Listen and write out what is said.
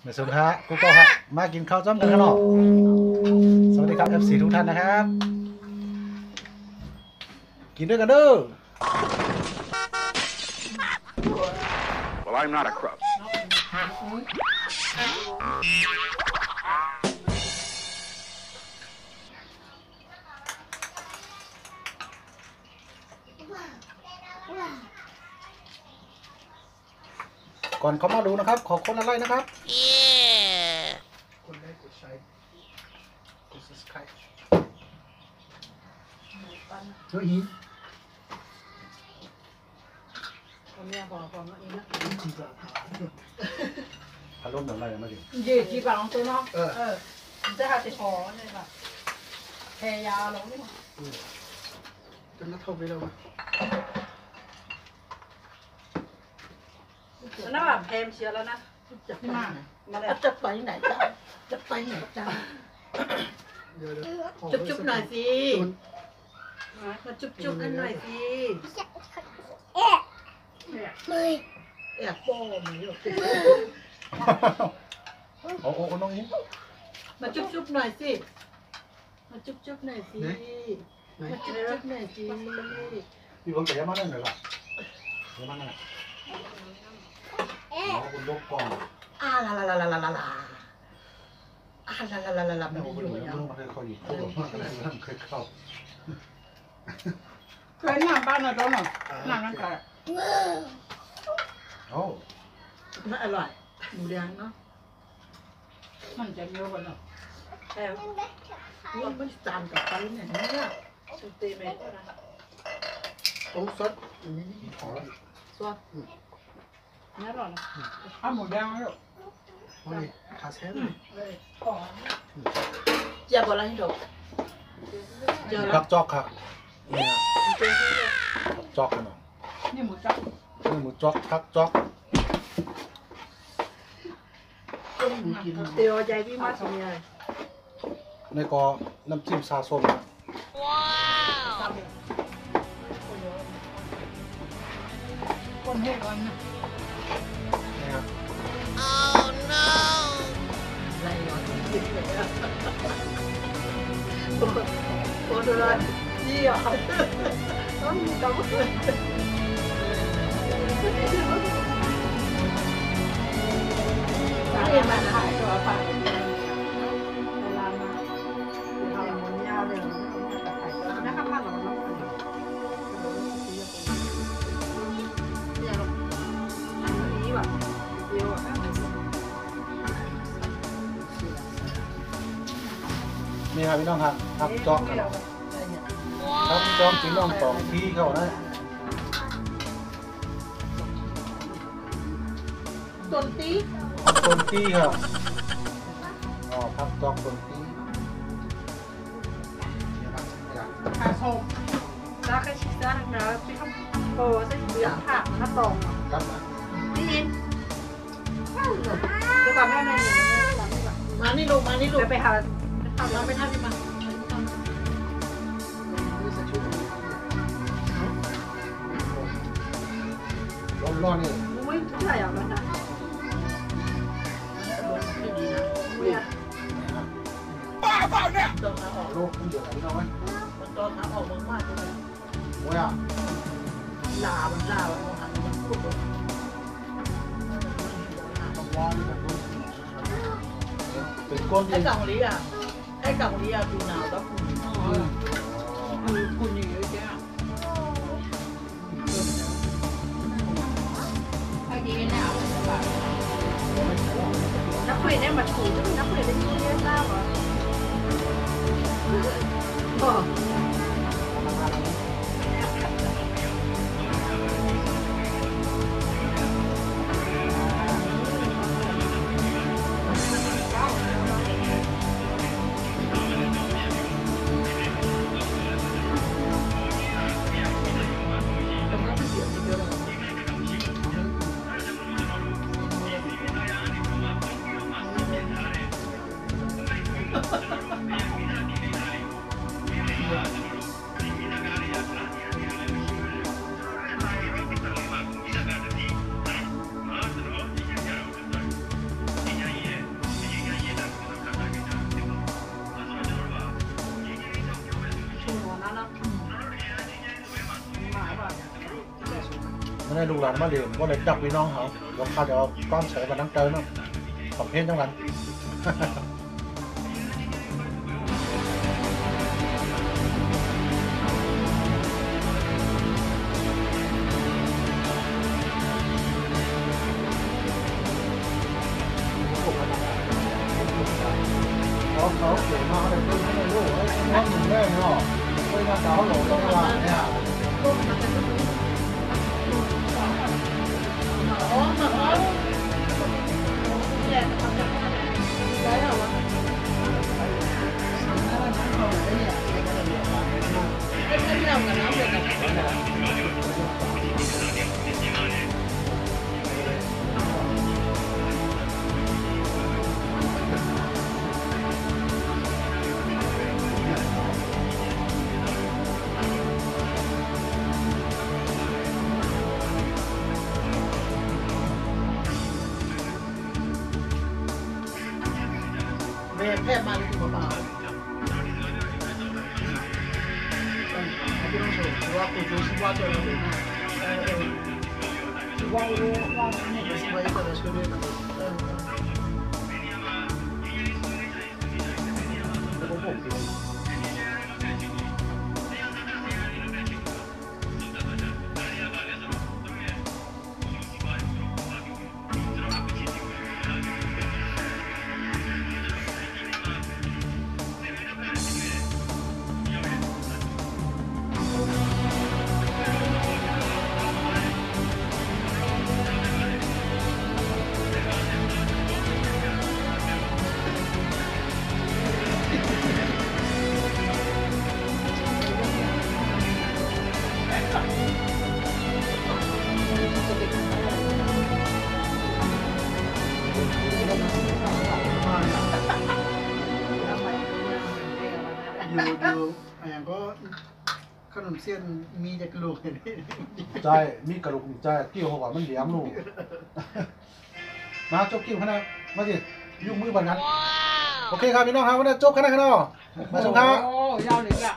เดี๋ยวสุดฮะกูก็ฮะมากินข้าวจ้ำกันข้างนอกสวัสดีครับ FC ทุกท่านนะครับ กินด้วยกันเด้อ Well, I'm not a crook. ก่อนเขามาดูนะครับ ขอคนอะไรนะครับกดไลค์กดแชร์กด subscribe เฮ้ยอารมณ์แบบอะไรมาดิ gì chị bảo tôi nó sẽ hạt thì khó này là hè già lắm đấy mà จนนัดเท่าไปแล้วมั้ย nó bảo em chiaแล้วนะ นี่มา มาเลย จะไปไหนจ้าจะไปไหนจ้า เดี๋ยว จุ๊บๆหน่อยสิมาจุ๊บๆกันหน่อยสิแอบโป้มาอยู่ โอ้โอ้น้องอิง มาจุ๊บๆหน่อยสิมาจุ๊บๆหน่อยสิมาจุ๊บๆหน่อยสิ พี่ผมแต่ยังมาได้ไหนล่ะยังมาได้คุณยกกล่อง ลาลาลาลาลาลาลาลาลาลาลาลา ไม่ ไม่ ผม อยู่ ดู แล้ เรื่ ว องมันเคยอยู่เขาบอกว่าอะไรเริ่มเคยเข้า cái làm bao này đó mà làm ăn cả โอ้ มันอร่อยหมูแดงเนาะ mình chỉ nhiều hơn rồi ว่ามันจานกับไปเนี่ย tôi tìm em đó nè โอ้ซดขอแล้ว ส่วน nhớ rồi nè ăn một đeo rồi โอ้ยขาแซ่บเลย đây còn เจียบอะไรให้ดูเจอแล้ พั ว กจอกค่ะเนี่ยจอกกันหน่อย như một trăm นี่หมูจอกพักจอก เตียวใจพี่มาสิเนี่ย ในกอน้ำจิ้มซาส้ม con hết con nè นี่ครับ อะไรหรอกินเลยอะโอ้โหเลยยี่อ่ะต้องมีกำลัง cái mà hại rồi phải làm mà làm một nhau đều nó khắp mắt rồi nó ý bảo yêu à นี่ครับพี่น้องครับพักจอกกันพักจอกกินน้องสองทีเขานะ ต้นตี ต้นทีครับอ๋อพักจอกต้นที Hà sôm ra cái chị ra nó chứ không hồ sẽ biến thẳng nó tòng ครับ นี่อิน tôi làm cái này มานี่ลูกมานี่ลูก để phải hà มาไม่ทันมา ร้อนๆนี่ muối cũng là ở bên này ไม่ดีนะ muối à ต้นน้ำออก โลกมันเดือดพี่น้องไหม ต้นน้ำออกมากๆเลย โอ้ยอ่ะ ลามันหันมันพูดเลย เป็นก้น ไอ้กล่องนี้อ่ะไอ้กล่องนี้อ่ะดูหนาวแล้วคุณ คุณnhiều chứ cái gì nào nó quyền em mà chủ nó quyền đến như thế sao mà เ ได้ลูกหลานมาเรียนก็เลยจับพี่น้องเขาลงพาเดี๋ยวก้อนเฉยมานั่งเจอเนาะขอบเพลงจังหวัดเขาเขียนมาเลยคือไม่รู้ไอ้น้องหนุ่มแม่เนาะไอ้งานดาวหลงต้องว่าเนี่ย อ๋อมาเขาแย่ทำจากได้เหรอวะไอ้เรื่องกันน้ำเดือดกันแพทย์มาหรือเปล่าพี่ต้องโชว์ว่าคุณรู้สึกว่าตัวเราเป็นว่าเนี่ยสิว่าจะได้ช่วยด้วยอยู่อย่างก็ขนมเส้นมีจากลูก ใจมีกระดูกใจกิ้วเขาก่อนมันเหลี่ยมลูกมาจบกิ้วขนาดมาสิยุ่งมือบันนั้นโอเคครับพี่น้องครับวันนี้จบขนาดมาชมครับ โอ้ยาวเลยอ่ะ